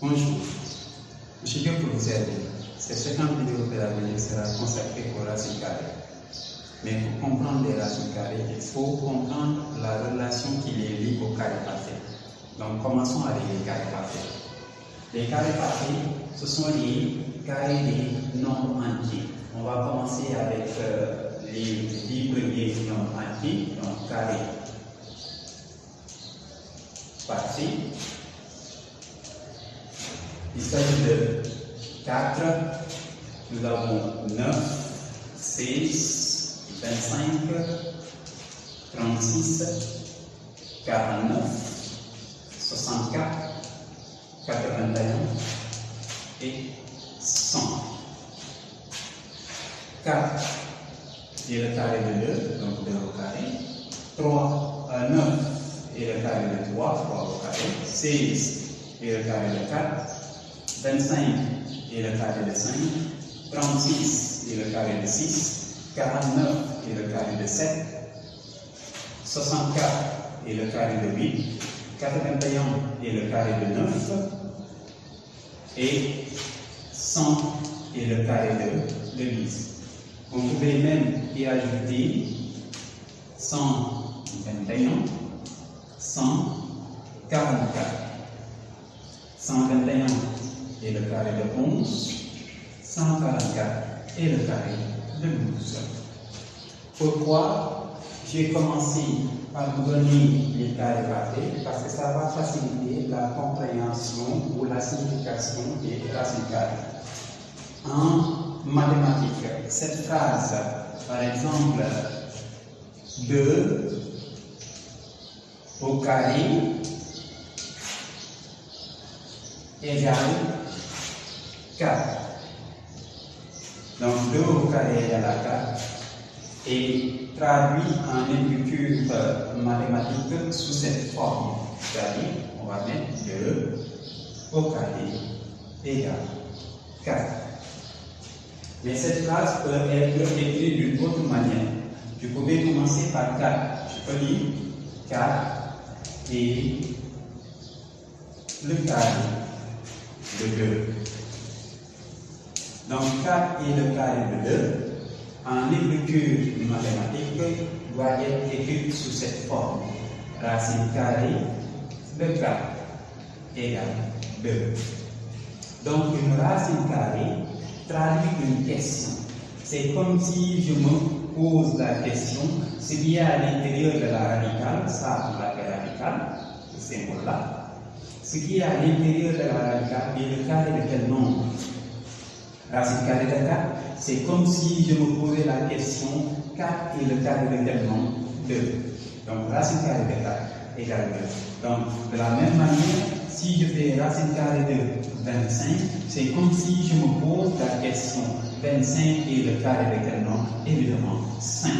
Bonjour, je suis bien pour vous aider. Cette séquence vidéo de l'avenir sera consacrée aux racines carrées. Mais pour comprendre les racines carrées, il faut comprendre la relation qui les lie au carré parfait. Donc commençons avec les carrés parfaits. Les carrés parfaits, ce sont les carrés des nombres entiers. On va commencer avec les 10 premiers nombres entiers, donc carré parfait. Il s'agit de 4, nous avons 9, 16, 25, 36, 49, 64, 81 et 100. 4 est le carré de 2, donc 2 au carré. 9 est le carré de 3, 3 au carré. 16 est le carré de 4. 25 est le carré de 5, 36 est le carré de 6, 49 est le carré de 7, 64 est le carré de 8, 81 est le carré de 9 et 100 est le carré de 10. Vous pouvez même y ajouter 121, 144. 121 est le carré de 11, 144 est le carré de 12. Pourquoi j'ai commencé par vous donner les carrés parfaits? Parce que ça va faciliter la compréhension ou la signification des racines carrées. En mathématiques, cette phrase, par exemple, 2 au carré égale 4. Donc 2 au carré égale à 4 et traduit en écriture mathématique sous cette forme. C'est-à-dire, on va mettre 2 au carré égale 4. Mais cette phrase peut être écrite d'une autre manière. Je pouvais commencer par 4. Je peux dire 4 et le carré de 2. Donc 4 est le carré de 2. En écriture mathématique, doit être écrit sous cette forme. Racine carrée de 4 égale 2. Donc une racine carrée traduit une question. C'est comme si je me pose la question, ce qu'il y a à l'intérieur de la radicale, ça on l'appelle radicale, ce symbole-là. Ce qui est à l'intérieur de la radicale est le carré de quel nombre? Racine carrée de 4, c'est comme si je me posais la question 4 est le carré de quel nombre? 2. Donc racine carrée de 4 égale 2. Donc de la même manière, si je fais racine carrée de 25, c'est comme si je me pose la question 25 est le carré de quel nombre? Évidemment 5.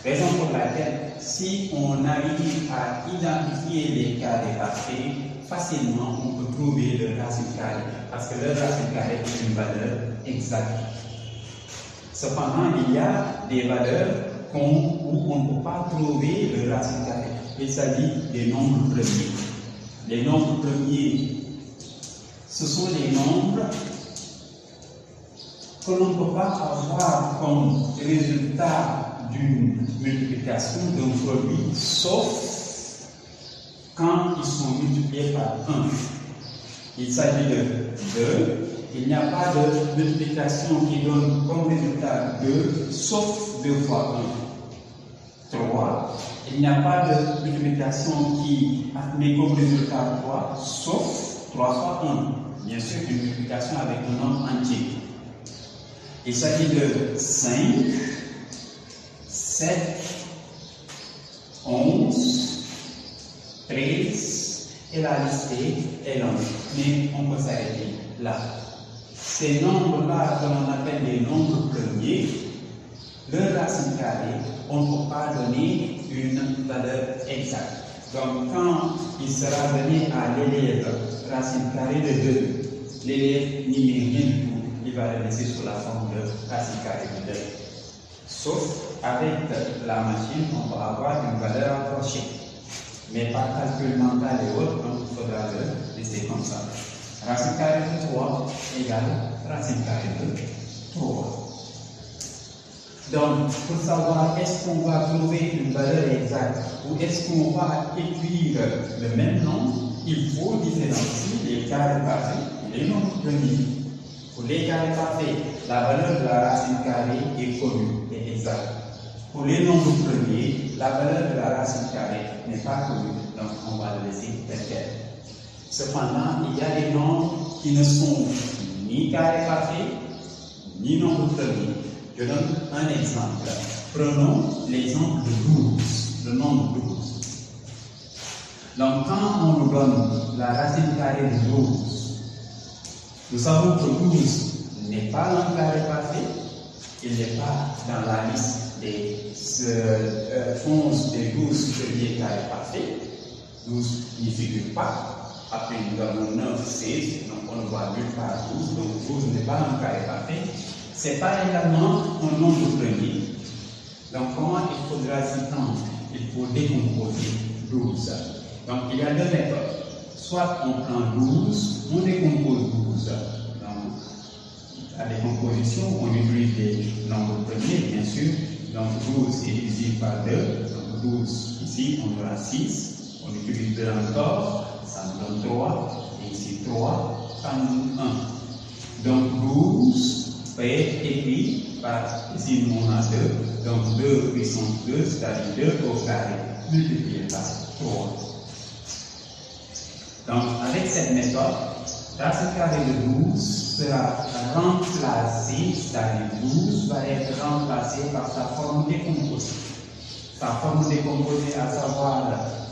Raison pour laquelle, si on arrive à identifier les carrés parfaits, facilement on peut trouver le racine carré, parce que le racine carré est une valeur exacte. Cependant, il y a des valeurs où on ne peut pas trouver le racine carré. Il s'agit des nombres premiers. Les nombres premiers, ce sont les nombres que l'on ne peut pas avoir comme résultat d'une multiplication d'un produit, sauf quand ils sont multipliés par 1. Il s'agit de 2. Il n'y a pas de multiplication qui donne comme résultat 2, sauf 2 fois 1. 3. Il n'y a pas de multiplication qui met comme résultat 3, sauf 3 fois 1. Bien sûr, une multiplication avec un nombre entier. Il s'agit de 5, 7, 11, 13, et la liste est longue. Mais on peut s'arrêter là. Ces nombres-là que l'on appelle les nombres premiers, leur racine carrée, on ne peut pas donner une valeur exacte. Donc quand il sera donné à l'élève racine carrée de 2, l'élève n'y met rien du tout. Il va le laisser sous la forme de racine carrée de 2. Sauf avec la machine, on va avoir une valeur approchée. Mais par calcul mental et autres, donc il faudra le laisser comme ça. Racine carrée de 3 égale racine carrée de 3. Donc, pour savoir est-ce qu'on va trouver une valeur exacte ou est-ce qu'on va écrire le même nombre, il faut différencier les carrés parfaits et les nombres premiers. Pour les carrés parfaits, la valeur de la racine carrée est connue et exacte. Pour les nombres premiers, la valeur de la racine carrée n'est pas connue, donc on va le laisser tel quel. Cependant, il y a des nombres qui ne sont ni carrés parfaits, ni nombres premiers. Je donne un exemple. Prenons l'exemple de 12, le nombre 12. Donc, quand on nous donne la racine carrée de 12, nous savons que 12 n'est pas un carré parfait, il n'est pas dans la liste des 11 des 12 premiers carrés parfaits. 12 n'y figure pas. Après, nous avons 9, 16, donc on ne voit nulle part 12, donc 12 n'est pas un carré parfait. Ce n'est pas également un nombre premier. Donc, comment il faudra s'y prendre? Il faut décomposer 12. Donc, il y a deux méthodes. Soit on prend 12, on décompose 12. Donc, la décomposition, on utilise les nombres premiers, bien sûr. Donc, 12 est divisé par 2. Donc, 12, ici, on aura 6. On utilise 2 encore, ça nous donne 3. Et ici, 3, ça nous donne 1. Donc, 12 peut être écrit par, ici, nous on a 2. Donc, 2 puissance 2, c'est-à-dire 2 au carré, multiplié par 3. Donc, avec cette méthode, racine carrée de 12 sera remplacée, c'est-à-dire 12 va être remplacée par sa forme décomposée. Sa forme décomposée, à savoir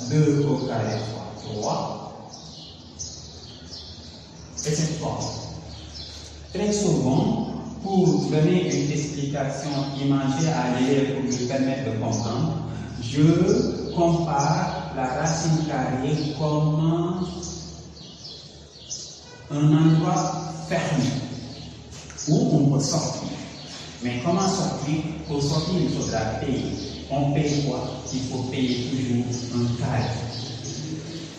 2 au carré fois 3. Et cette forme. Très souvent, pour donner une explication imagée à l'élève pour lui permettre de comprendre, je compare la racine carrée comme un endroit fermé où on peut sortir. Mais comment sortir? Pour sortir, il faudra payer. On paye quoi? Il faut payer toujours un carré.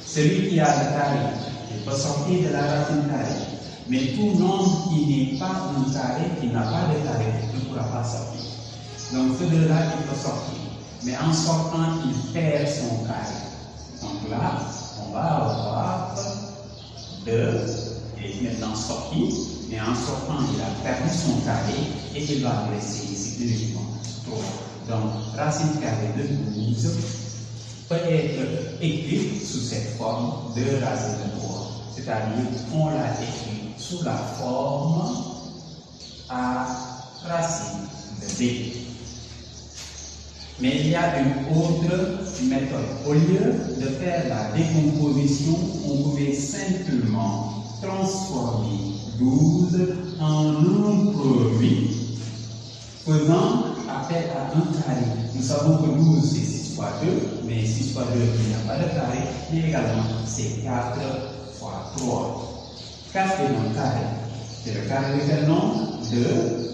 Celui qui a le carré, il peut sortir de la racine carrée. Mais tout nombre qui n'est pas un carré, qui n'a pas de carré, ne pourra pas sortir. Donc ce deux-là, il peut sortir. Mais en sortant, il perd son carré. Donc là, on va avoir 2, et maintenant sorti. Mais en sortant, il a perdu son carré, et il va laisser ici uniquement 3. Donc, racine carrée de 12 peut être écrite sous cette forme de racine de 3. C'est-à-dire, on l'a écrit sous la forme à racine de b. Mais il y a une autre méthode. Au lieu de faire la décomposition, on pouvait simplement transformer 12 en un produit faisant appel à un carré. Nous savons que 12 c'est 6 fois 2, mais 6 fois 2 il n'y a pas de carré, mais également c'est 4 fois 3. 4 est un carré. C'est le carré de quel nombre? 2.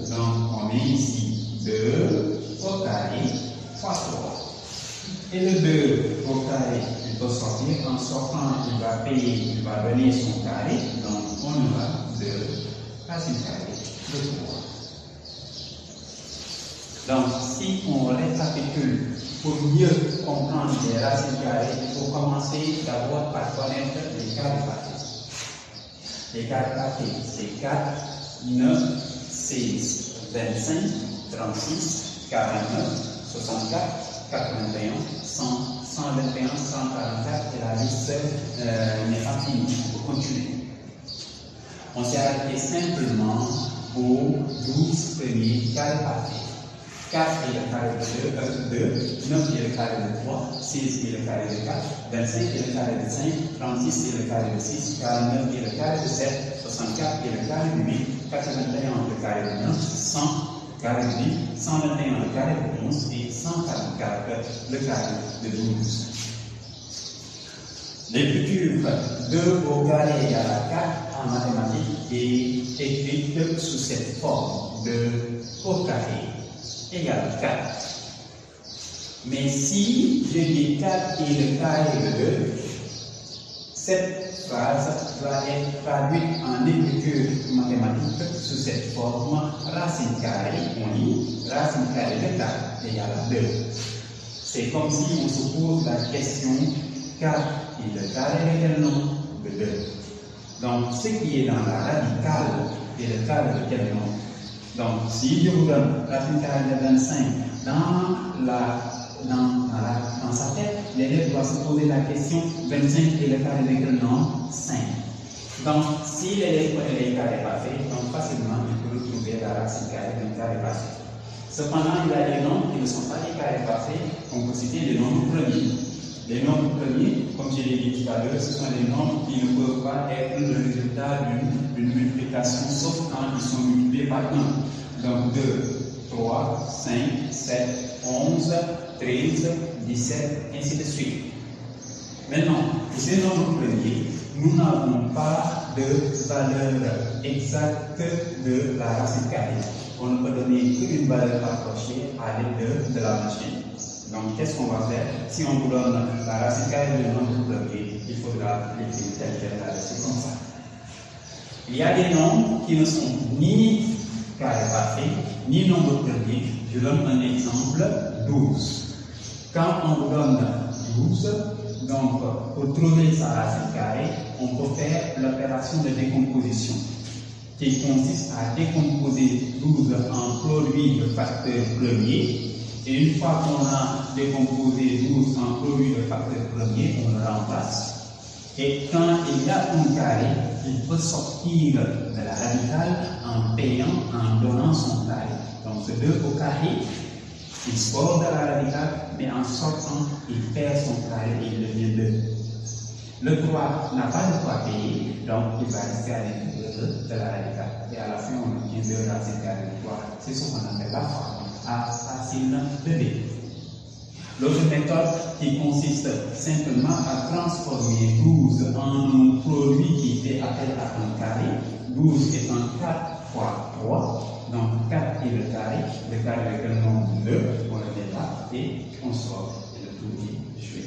Donc on met ici 2 au carré fois 3. Et le 2 au carré, il peut sortir. En sortant, il va payer, il va donner son carré. Donc on aura 2 racine carrée de 3. Donc si on récapitule, pour mieux comprendre les racines carrées, il faut commencer d'abord par connaître les carrés parfaits. Les carrés parfaits, c'est 4, 9, 16, 25, 36, 49, 64, 81, 100, 121, 144, et la liste n'est pas finie. Il faut continuer. On s'est arrêté simplement aux 12 premiers carrés parfaits. 4 est le carré de 2, 9 est le carré de 3, 6 est le carré de 4, 25 est le carré de 5, 36 est le carré de 6, 49 est le carré de 7, 64 est le carré de 8, 81 le carré de 9, 100 le carré de 10, 121 le carré de 11 et 144 le carré de 12. L'écriture 2 au carré égale à 4 en mathématiques est écrite sous cette forme de au carré égale 4. Mais si je dis 4 est le carré de 2, cette phrase doit être traduite en écriture mathématique sous cette forme racine carrée. On lit racine carrée de 4 égale à 2. C'est comme si on se pose la question 4 et le carré de quel nombre? De 2. Donc, ce qui est dans la radicale est le carré de quel nombre? Donc, si je vous donne racine carrée de 25 dans sa tête, l'élève doit se poser la question 25 et le carré de quel nombre? 5. Donc, si l'élève connaît les carrés parfaits, donc facilement il peut retrouver la racine carrée d'un carré parfait. Cependant, il y a des nombres qui ne sont pas des carrés parfaits, on peut citer des nombres premiers. Les nombres premiers, comme je l'ai dit tout à l'heure, ce sont des nombres qui ne peuvent pas être le résultat d'une multiplication, sauf quand ils sont multipliés par 1. Donc 2, 3, 5, 7, 11, 13, 17, ainsi de suite. Maintenant, pour ces nombres premiers, nous n'avons pas de valeur exacte de la racine carrée. On ne peut donner qu'une valeur approchée à l'aide de la machine. Donc, qu'est-ce qu'on va faire? Si on vous donne la racine carrée du nombre premier, il faudra l'écrire tel quel la racine comme ça. Il y a des nombres qui ne sont ni carré parfait, ni nombre premier. Je donne un exemple, 12. Quand on vous donne 12, donc pour trouver sa racine carrée, on peut faire l'opération de décomposition, qui consiste à décomposer 12 en produit de facteur premier. Et une fois qu'on a décomposé 12 en produit de facteur premier, on le remplace. Et quand il y a un carré, il peut sortir de la radicale en payant, en donnant son carré. Donc ce 2 au carré, il sort de la radicale, mais en sortant, il perd son carré et il devient 2. Le 3 n'a pas de quoi payer, donc il va rester à l'intérieur de la radicale. Et à la fin, on obtient 2 racines carrées de 3. C'est ce qu'on appelle la forme A racine de B. L'autre méthode qui consiste simplement à transformer 12 en un produit qui fait appel à un carré. 12 est un 4 fois 3, donc 4 est le carré de quel nombre? 2, on le met là et on sort et le tout est joué.